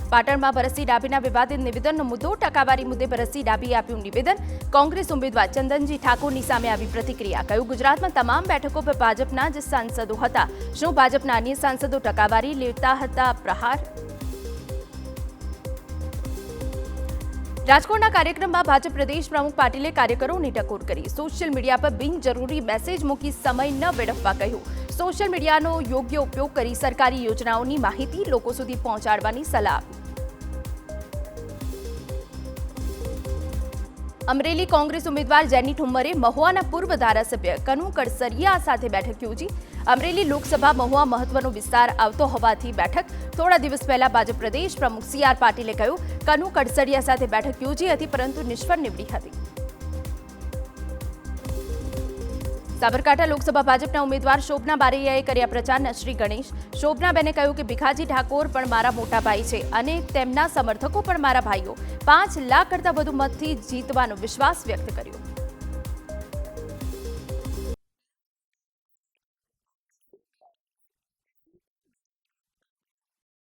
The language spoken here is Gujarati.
પાટણમાં ભરતસિંહ ડાભીના વિવાદિત નિવેદનનો મુદ્દો ટકાવારી મુદ્દે ભરતસિંહ ડાભીએ આપ્યું નિવેદન કોંગ્રેસ ઉમેદવાર ચંદનજી ઠાકોરની સામે આવી પ્રતિક્રિયા કહ્યું ગુજરાતમાં તમામ બેઠકો પર ભાજપના જ સાંસદો હતા શું ભાજપના અન્ય સાંસદો ટકાવારી લેતા હતા પ્રહાર રાજકોટના કાર્યક્રમમાં ભાજપ પ્રદેશ પ્રમુખ પાટીલે કાર્યકરોની ટકોર કરી સોશિયલ મીડિયા પર બિનજરૂરી મેસેજ મૂકી સમય ન વેડફવા કહ્યું સોશિયલ મીડિયાનો યોગ્ય ઉપયોગ કરી સરકારી યોજનાઓની માહિતી લોકો સુધી પહોંચાડવાની સલાહ આપી અમરેલી કોંગ્રેસ ઉમેદવાર જેની ઠુમ્મરે મહુવાના પૂર્વ ધારાસભ્ય કનુ કડસરિયા સાથે બેઠક યોજી અમરેલી લોકસભા મહુવા મહત્વનો વિસ્તાર આવતો હોવાથી બેઠક થોડા દિવસ પહેલા ભાજપ પ્રદેશ પ્રમુખ સી આર પાટીલે કહ્યું કનુ કડસરિયા સાથે બેઠક યોજી હતી પરંતુ નિષ્ફળ નીવડી હતી સાબરકાંઠા લોકસભા ભાજપના ઉમેદવાર શોભના બારૈયાએ કર્યા પ્રચારના શ્રી ગણેશ શોભનાબેને કહ્યું કે ભીખાજી ઠાકોર પણ મારા મોટા ભાઈ છે અને તેમના સમર્થકો પણ મારા ભાઈઓ 5 લાખ કરતાં વધુ મતથી જીતવાનો વિશ્વાસ વ્યક્ત કર્યો